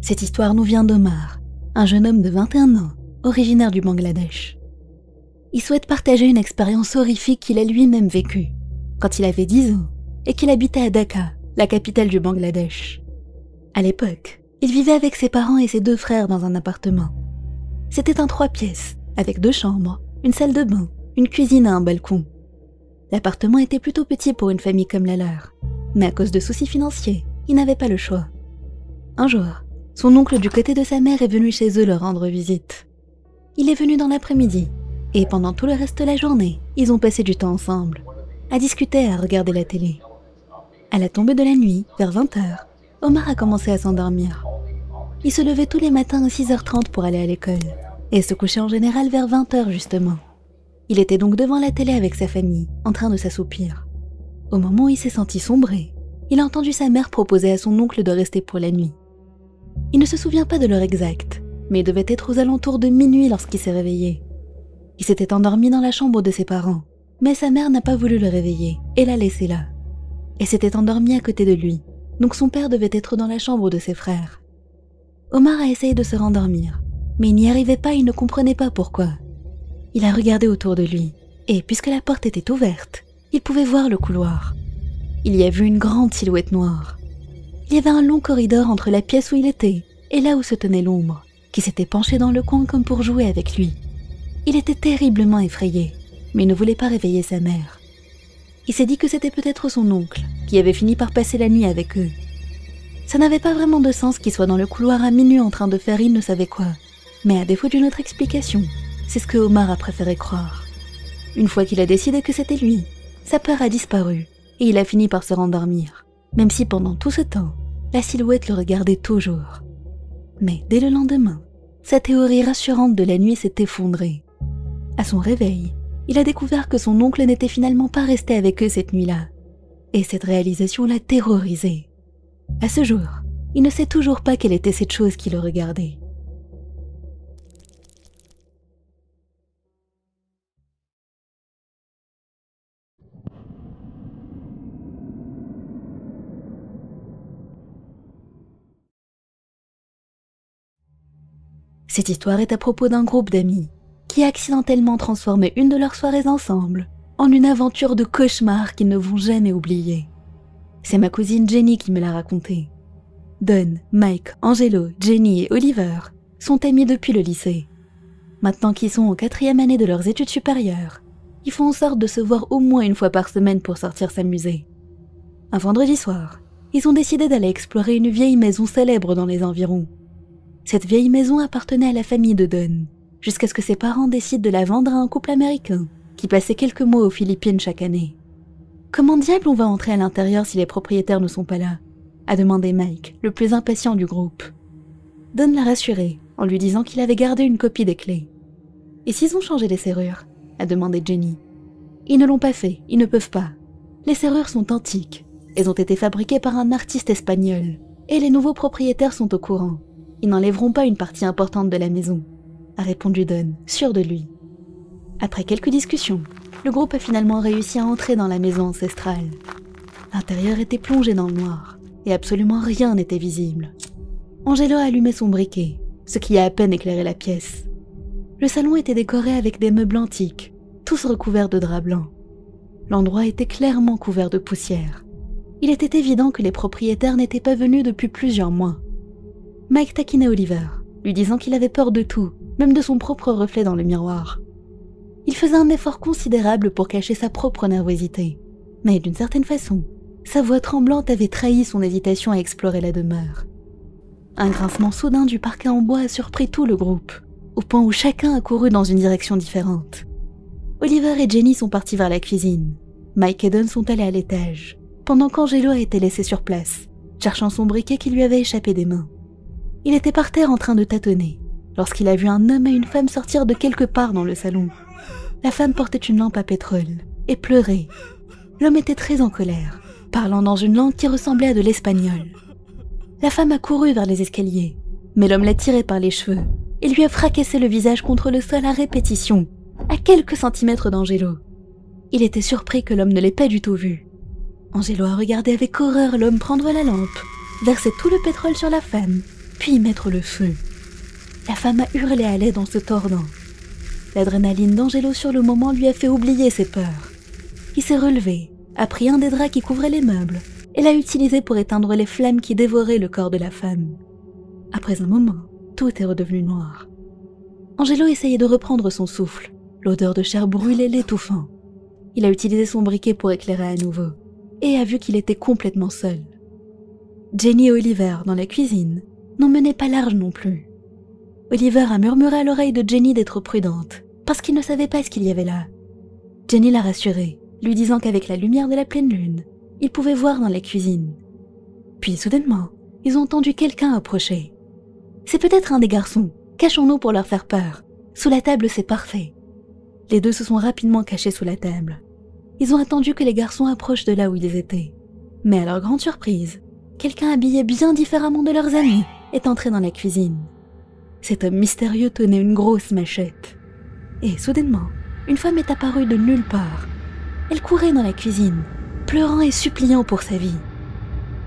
Cette histoire nous vient d'Omar, un jeune homme de 21 ans, originaire du Bangladesh. Il souhaite partager une expérience horrifique qu'il a lui-même vécue, quand il avait 10 ans, et qu'il habitait à Dhaka, la capitale du Bangladesh. À l'époque, il vivait avec ses parents et ses 2 frères dans un appartement. C'était un 3 pièces, avec 2 chambres, une salle de bain, une cuisine et un balcon. L'appartement était plutôt petit pour une famille comme la leur, mais à cause de soucis financiers, il n'avait pas le choix. Un jour, son oncle du côté de sa mère est venu chez eux leur rendre visite. Il est venu dans l'après-midi, et pendant tout le reste de la journée, ils ont passé du temps ensemble, à discuter et à regarder la télé. À la tombée de la nuit, vers 20h, Omar a commencé à s'endormir. Il se levait tous les matins à 6h30 pour aller à l'école, et se couchait en général vers 20h justement. Il était donc devant la télé avec sa famille, en train de s'assoupir. Au moment où il s'est senti sombrer, il a entendu sa mère proposer à son oncle de rester pour la nuit. Il ne se souvient pas de l'heure exacte, mais il devait être aux alentours de minuit lorsqu'il s'est réveillé. Il s'était endormi dans la chambre de ses parents, mais sa mère n'a pas voulu le réveiller et l'a laissé là. Elle s'était endormie à côté de lui, donc son père devait être dans la chambre de ses frères. Omar a essayé de se rendormir, mais il n'y arrivait pas et il ne comprenait pas pourquoi. Il a regardé autour de lui, et puisque la porte était ouverte, il pouvait voir le couloir. Il y a vu une grande silhouette noire. Il y avait un long corridor entre la pièce où il était et là où se tenait l'ombre, qui s'était penchée dans le coin comme pour jouer avec lui. Il était terriblement effrayé, mais il ne voulait pas réveiller sa mère. Il s'est dit que c'était peut-être son oncle, qui avait fini par passer la nuit avec eux. Ça n'avait pas vraiment de sens qu'il soit dans le couloir à minuit en train de faire il ne savait quoi, mais à défaut d'une autre explication, c'est ce que Omar a préféré croire. Une fois qu'il a décidé que c'était lui, sa peur a disparu, et il a fini par se rendormir, même si pendant tout ce temps, la silhouette le regardait toujours. Mais dès le lendemain, sa théorie rassurante de la nuit s'est effondrée. À son réveil, il a découvert que son oncle n'était finalement pas resté avec eux cette nuit-là, et cette réalisation l'a terrorisé. À ce jour, il ne sait toujours pas quelle était cette chose qui le regardait. Cette histoire est à propos d'un groupe d'amis qui a accidentellement transformé une de leurs soirées ensemble en une aventure de cauchemar qu'ils ne vont jamais oublier. C'est ma cousine Jenny qui me l'a raconté. Don, Mike, Angelo, Jenny et Oliver sont amis depuis le lycée. Maintenant qu'ils sont en 4e année de leurs études supérieures, ils font en sorte de se voir au moins une fois par semaine pour sortir s'amuser. Un vendredi soir, ils ont décidé d'aller explorer une vieille maison célèbre dans les environs. Cette vieille maison appartenait à la famille de Don, jusqu'à ce que ses parents décident de la vendre à un couple américain qui passait quelques mois aux Philippines chaque année. « Comment diable on va entrer à l'intérieur si les propriétaires ne sont pas là ?» a demandé Mike, le plus impatient du groupe. Don l'a rassuré en lui disant qu'il avait gardé une copie des clés. « Et s'ils ont changé les serrures ?» a demandé Jenny. « Ils ne l'ont pas fait, ils ne peuvent pas. Les serrures sont antiques, elles ont été fabriquées par un artiste espagnol, et les nouveaux propriétaires sont au courant. Ils n'enlèveront pas une partie importante de la maison, » a répondu Don, sûr de lui. Après quelques discussions, le groupe a finalement réussi à entrer dans la maison ancestrale. L'intérieur était plongé dans le noir, et absolument rien n'était visible. Angelo a allumé son briquet, ce qui a à peine éclairé la pièce. Le salon était décoré avec des meubles antiques, tous recouverts de drap blanc. L'endroit était clairement couvert de poussière. Il était évident que les propriétaires n'étaient pas venus depuis plusieurs mois. Mike taquinait Oliver, lui disant qu'il avait peur de tout, même de son propre reflet dans le miroir. Il faisait un effort considérable pour cacher sa propre nervosité, mais d'une certaine façon, sa voix tremblante avait trahi son hésitation à explorer la demeure. Un grincement soudain du parquet en bois a surpris tout le groupe, au point où chacun a couru dans une direction différente. Oliver et Jenny sont partis vers la cuisine. Mike et Don sont allés à l'étage, pendant qu'Angelo a été laissé sur place, cherchant son briquet qui lui avait échappé des mains. Il était par terre en train de tâtonner, lorsqu'il a vu un homme et une femme sortir de quelque part dans le salon. La femme portait une lampe à pétrole et pleurait. L'homme était très en colère, parlant dans une langue qui ressemblait à de l'espagnol. La femme a couru vers les escaliers, mais l'homme l'a tirée par les cheveux et lui a fracassé le visage contre le sol à répétition, à quelques centimètres d'Angelo. Il était surpris que l'homme ne l'ait pas du tout vu. Angelo a regardé avec horreur l'homme prendre la lampe, verser tout le pétrole sur la femme puis y mettre le feu. La femme a hurlé à l'aide en se tordant. L'adrénaline d'Angelo sur le moment lui a fait oublier ses peurs. Il s'est relevé, a pris un des draps qui couvrait les meubles et l'a utilisé pour éteindre les flammes qui dévoraient le corps de la femme. Après un moment, tout est redevenu noir. Angelo essayait de reprendre son souffle, l'odeur de chair brûlée l'étouffant. Il a utilisé son briquet pour éclairer à nouveau et a vu qu'il était complètement seul. Jenny et Oliver, dans la cuisine, n'en menaient pas large non plus. Oliver a murmuré à l'oreille de Jenny d'être prudente, parce qu'il ne savait pas ce qu'il y avait là. Jenny l'a rassuré, lui disant qu'avec la lumière de la pleine lune, ils pouvaient voir dans la cuisine. Puis soudainement, ils ont entendu quelqu'un approcher. C'est peut-être un des garçons, cachons-nous pour leur faire peur. Sous la table, c'est parfait. Les deux se sont rapidement cachés sous la table. Ils ont attendu que les garçons approchent de là où ils étaient. Mais à leur grande surprise, quelqu'un habillé bien différemment de leurs amis est entré dans la cuisine. Cet homme mystérieux tenait une grosse machette. Et soudainement, une femme est apparue de nulle part. Elle courait dans la cuisine, pleurant et suppliant pour sa vie.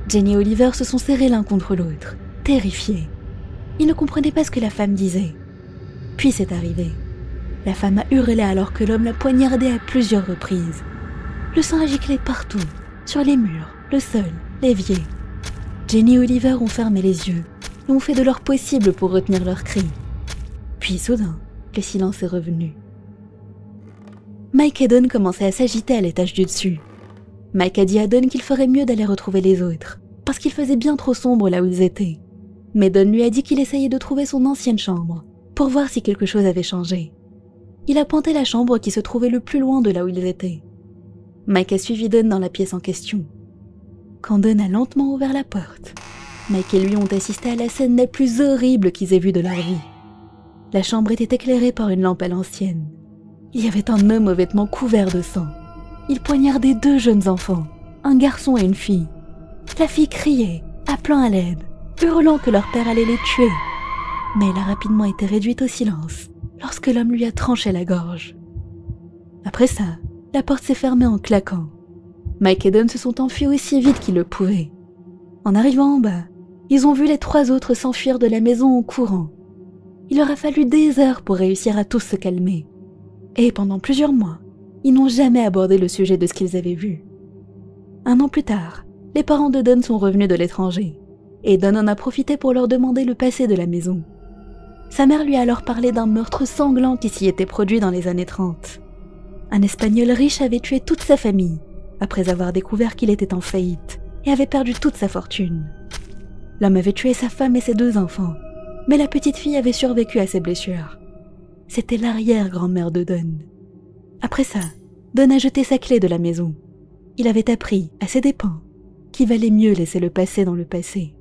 Jenny et Oliver se sont serrés l'un contre l'autre, terrifiés. Ils ne comprenaient pas ce que la femme disait. Puis c'est arrivé. La femme a hurlé alors que l'homme l'a poignardée à plusieurs reprises. Le sang a giclé partout, sur les murs, le sol, l'évier. Jenny et Oliver ont fermé les yeux et ont fait de leur possible pour retenir leurs cris. Puis soudain, le silence est revenu. Mike et Don commençaient à s'agiter à l'étage du dessus. Mike a dit à Don qu'il ferait mieux d'aller retrouver les autres, parce qu'il faisait bien trop sombre là où ils étaient. Mais Don lui a dit qu'il essayait de trouver son ancienne chambre, pour voir si quelque chose avait changé. Il a pointé la chambre qui se trouvait le plus loin de là où ils étaient. Mike a suivi Don dans la pièce en question. Quand Don a lentement ouvert la porte, Mike et lui ont assisté à la scène la plus horrible qu'ils aient vue de leur vie. La chambre était éclairée par une lampe à l'ancienne. Il y avait un homme aux vêtements couverts de sang. Il poignardait 2 jeunes enfants, un garçon et une fille. La fille criait, appelant à l'aide, hurlant que leur père allait les tuer. Mais elle a rapidement été réduite au silence lorsque l'homme lui a tranché la gorge. Après ça, la porte s'est fermée en claquant. Mike et Don se sont enfuis aussi vite qu'ils le pouvaient. En arrivant en bas, ils ont vu les 3 autres s'enfuir de la maison en courant. Il leur a fallu des heures pour réussir à tous se calmer. Et pendant plusieurs mois, ils n'ont jamais abordé le sujet de ce qu'ils avaient vu. 1 an plus tard, les parents de Don sont revenus de l'étranger, et Don en a profité pour leur demander le passé de la maison. Sa mère lui a alors parlé d'un meurtre sanglant qui s'y était produit dans les années 30. Un Espagnol riche avait tué toute sa famille, après avoir découvert qu'il était en faillite, et avait perdu toute sa fortune. L'homme avait tué sa femme et ses 2 enfants, mais la petite fille avait survécu à ses blessures. C'était l'arrière-grand-mère de Don. Après ça, Don a jeté sa clé de la maison. Il avait appris, à ses dépens, qu'il valait mieux laisser le passé dans le passé.